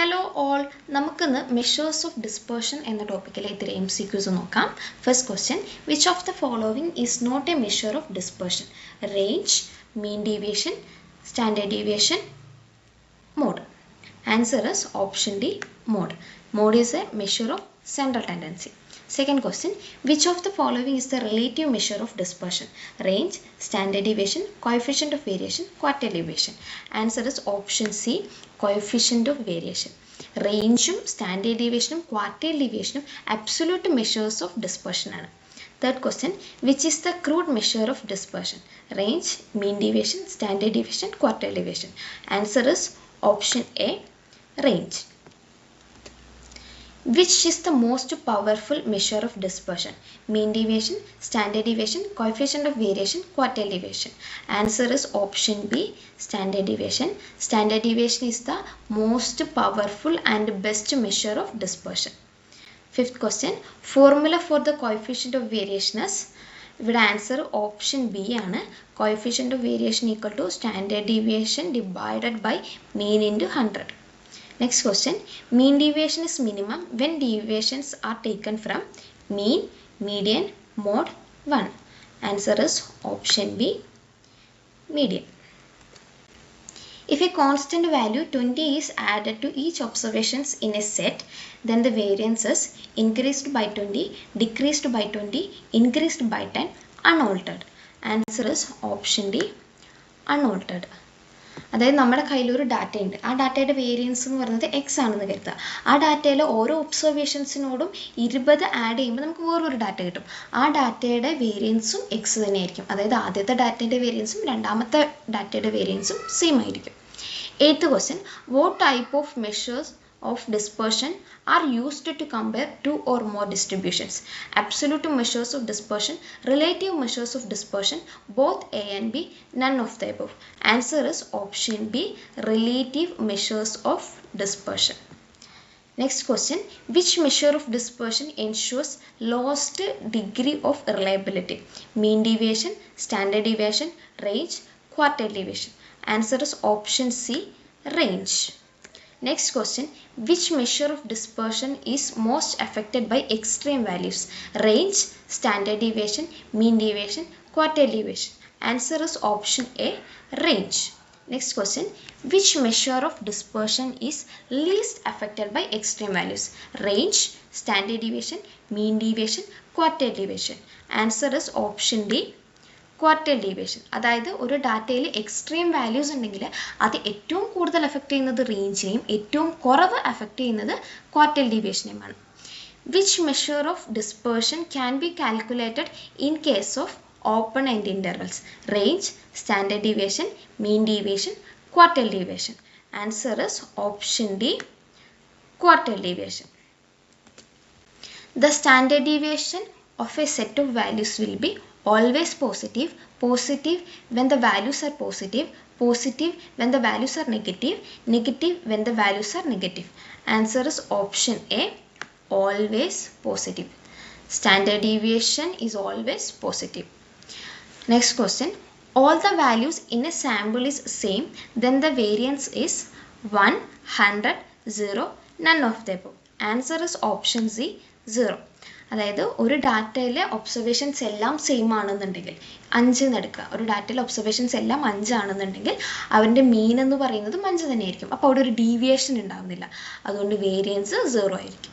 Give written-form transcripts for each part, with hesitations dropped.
Hello all, നമുക്കിന്ന് measures of dispersion എന്ന ടോപ്പിക്കിലെ ഇത്തിരി MCQs നോക്കാം. First question, which of the following is not a measure of dispersion? Range, mean deviation, standard deviation, mode. Answer is option D, mode. Mode is a measure of central tendency. Second question, which of the following is the relative measure of dispersion? Range, standard deviation, coefficient of variation, quartile deviation. Answer is option C, coefficient of variation. Range, standard deviation, quartile deviation absolute measures of dispersion. Third question, which is the crude measure of dispersion? Range, mean deviation, standard deviation, quartile deviation. Answer is option A, range. Which is the most powerful measure of dispersion? Mean deviation, standard deviation, coefficient of variation, quartile deviation. Answer is option B, standard deviation. Standard deviation is the most powerful and best measure of dispersion. Fifth question, formula for the coefficient of variation is, ഇവിടെ answer option B ആണ്. Coefficient of variation equal to standard deviation divided by mean into 100. Next question, mean deviation is minimum when deviations are taken from mean, median, mode 1. Answer is option B, median. If a constant value 20 is added to each observations in a set, then the variance is increased by 20, decreased by 20, increased by 10, unaltered. Answer is option D, unaltered. അതായത് നമ്മുടെ കയ്യിലൊരു data ഉണ്ട്. ആ ഡാറ്റയുടെ variance എന്ന് പറയുന്നത് X ആണെന്ന് കരുതുക. ആ ഡാറ്റയിലെ ഓരോ ഒബ്സർവേഷൻസിനോടും 20 ആഡ് ചെയ്യുമ്പോൾ നമുക്ക് വേറൊരു ഡാറ്റ കിട്ടും. ആ ഡാറ്റയുടെ വേരിയൻസും എക്സ് തന്നെയായിരിക്കും. അതായത് ആദ്യത്തെ ഡാറ്റയുടെ വേരിയൻസും രണ്ടാമത്തെ ഡാറ്റയുടെ വേരിയൻസും സെയിം ആയിരിക്കും. Eighth question, what type of measures of dispersion are used to compare two or more distributions? Absolute measures of dispersion, relative measures of dispersion, both A and B, none of the above. Answer is option B, relative measures of dispersion. Next question, which measure of dispersion ensures lowest degree of reliability? Mean deviation, standard deviation, range, quartile deviation. Answer is option C, range. Next question, which measure of dispersion is most affected by extreme values? Range, standard deviation, mean deviation, quartile deviation. Answer is option A, range. Next question, which measure of dispersion is least affected by extreme values? Range, standard deviation, mean deviation, quartile deviation. Answer is option D, quartile deviation. അതായത് ഒരു ഡാറ്റയിൽ extreme values ഉണ്ടെങ്കിൽ അത് ഏറ്റവും കൂടുതൽ effect ചെയ്യുന്നത് റേഞ്ചിനെയും ഏറ്റവും കുറവ് എഫക്റ്റ് ചെയ്യുന്നത് ക്വാർട്ടൈൽ ഡീവിയേഷനെയുമാണ്. Which measure of dispersion can be calculated in case of open end intervals? Range, standard deviation, mean deviation, quartile deviation. Answer is option D, quartile deviation. The standard deviation of a set of values will be always positive, positive when the values are positive, positive when the values are negative, negative when the values are negative. Answer is option A, always positive. Standard deviation is always positive. Next question, all the values in a sample is same, then the variance is 1, 100, 0, none of the above. Answer is option C, 0. അതായത് ഒരു ഡാറ്റയിലെ observations എല്ലാം same ആണെന്നുണ്ടെങ്കിൽ 5 എടുക്കുക. ഒരു ഡാറ്റയിലെ observations എല്ലാം 5 ആണെന്നുണ്ടെങ്കിൽ അവൻ്റെ മീൻ എന്ന് പറയുന്നത് 5 തന്നെയായിരിക്കും. അപ്പോൾ അവിടെ ഒരു ഡീവിയേഷൻ ഉണ്ടാകുന്നില്ല. അതുകൊണ്ട് വേരിയൻസ് 0 ആയിരിക്കും.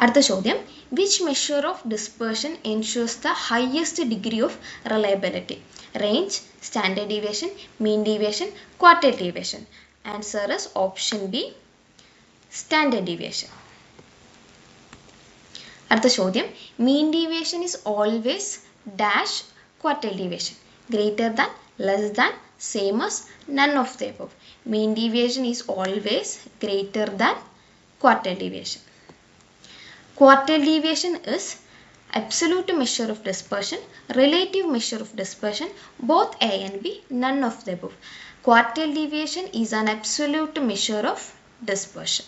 അടുത്ത ചോദ്യം, which measure of dispersion ensures the highest degree of reliability? Range, standard deviation, mean deviation, quartile deviation. Answer is option B, standard deviation. അടുത്ത ചോദ്യം, mean deviation is always dash quartile deviation? Greater than, less than, same as, none of the above. Mean deviation is always greater than quartile deviation. Quartile deviation is absolute measure of dispersion, relative measure of dispersion, both A and B, none of the above. Quartile deviation is an absolute measure of dispersion.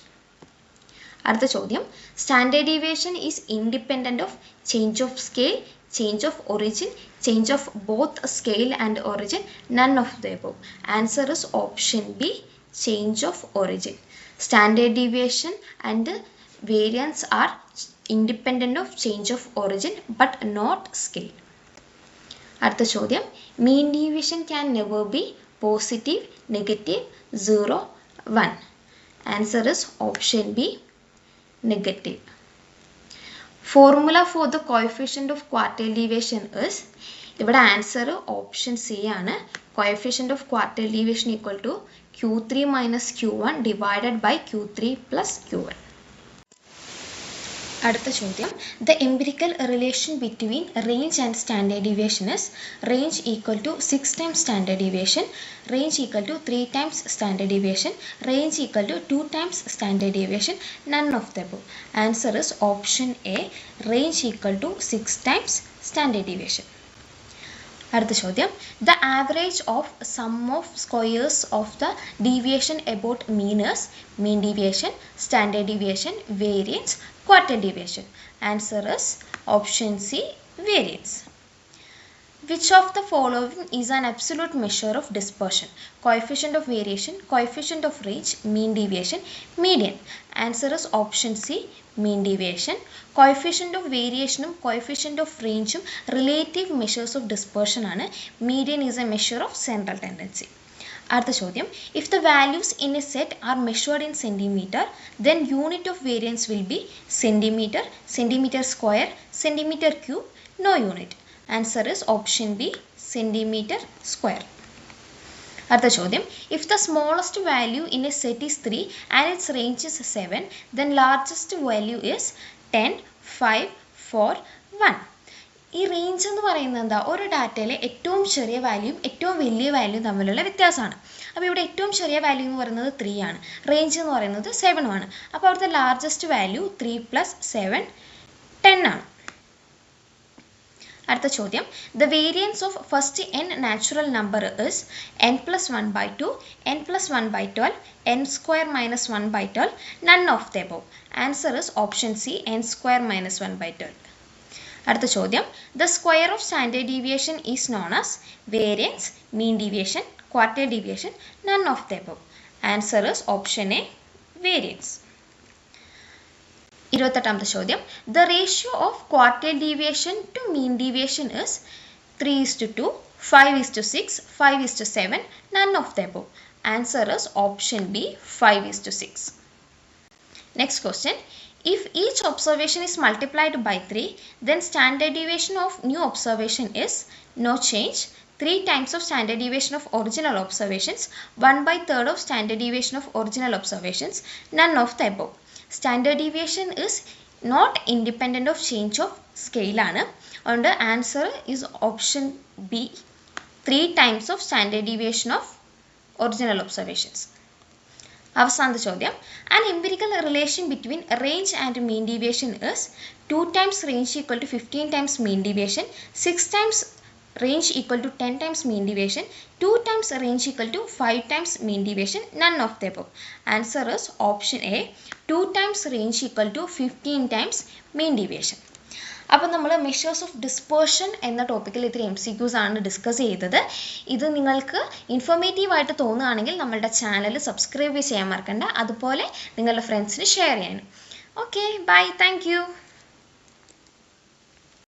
അടുത്ത ചോദ്യം, standard deviation is independent of change of scale, change of origin, change of both scale and origin, none of the above. Answer is option B, change of origin. Standard deviation and variance are independent of change of origin but not scale. അടുത്ത ചോദ്യം, mean deviation can never be positive, negative, 0, 1. Answer is option B, negative. Formula for the coefficient of quartile deviation is, ഇവിടെ answer option C ആണ്. coefficient of quartile deviation equal to Q3 minus Q1 divided by Q3 plus Q1. അടുത്ത ചോദ്യം, the empirical relation between range and standard deviation is range equal to 6 times standard deviation, range equal to 3 times standard deviation, range equal to 2 times standard deviation, none of the above. Answer is option A, range equal to 6 times standard deviation. അടുത്ത ചോദ്യം, the average of sum of squares of the deviation about mean is mean deviation, standard deviation, variance, quartile deviation. Answer is option C, variance. Which of the following is an absolute measure of dispersion? Coefficient of variation, coefficient of range, mean deviation, median. Answer is option C, mean deviation. Coefficient of variation ഉം coefficient of range ഉം relative measures of dispersion ആണ്. Median is a measure of central tendency. അടുത്ത ചോദ്യം, if the values in a set are measured in centimeter, then unit of variance will be centimeter, centimeter square, centimeter cube, no unit. Answer is option B, centimeter square. അടുത്ത ചോദ്യം, if the smallest value in a set is 3 and its range is 7, then largest value is 10, 5, 4, 1. ഈ range എന്ന് പറയുന്നത് എന്താ, ഒരു ഡാറ്റയിലെ ഏറ്റവും ചെറിയ വാല്യൂയും ഏറ്റവും വലിയ വാല്യൂയും തമ്മിലുള്ള വ്യത്യാസമാണ്. അപ്പോൾ ഇവിടെ ഏറ്റവും ചെറിയ വാല്യൂ എന്ന് പറയുന്നത് 3 ആണ്, റേഞ്ച് എന്ന് പറയുന്നത് 7 ആണ്. അപ്പോൾ അവിടുത്തെ ലാർജസ്റ്റ് വാല്യൂ 3 + 7 10 ആണ്. അടുത്ത ചോദ്യം, the variance of first n natural number is n plus 1 by 2, n plus 1 by 12, n square minus 1 by 12, none of the above. Answer is option C, n square minus 1 by 12. അടുത്ത ചോദ്യം, the square of standard deviation is known as variance, mean deviation, quartile deviation, none of the above. Answer is option A, variance. 28ാമത്തെ ചോദ്യം, the ratio of quartile deviation to mean deviation is 3:2, 5:6, 5:7, none of the above. Answer is option B, 5:6. Next question, if each observation is multiplied by 3, then standard deviation of new observation is no change, 3 times of standard deviation of original observations, 1/3 of standard deviation of original observations, none of the above. Standard deviation is not independent of change of scale ആണ്. അതുകൊണ്ട് answer is option B, 3 times of standard deviation of original observations. അവസാനത്തെ ചോദ്യം, an empirical relation between range and mean deviation is 2 times range equal to 15 times mean deviation, 6 times range equal to 10 times mean deviation, 2 times range equal to 5 times mean deviation, none of the above. Answer is option A, 2 times range equal to 15 times mean deviation. അപ്പോൾ നമ്മൾ measures of dispersion എന്ന ടോപ്പിക്കിൽ ഇത്തിരി MCQs ആണ് discuss ചെയ്തത്. ഇത് നിങ്ങൾക്ക് informative ആയിട്ട് തോന്നുകയാണെങ്കിൽ നമ്മളുടെ ചാനൽ സബ്സ്ക്രൈബ് ചെയ്യാൻ മറക്കണ്ട, അതുപോലെ നിങ്ങളുടെ ഫ്രണ്ട്സിന് ഷെയർ ചെയ്യാനും. Okay, bye, thank U.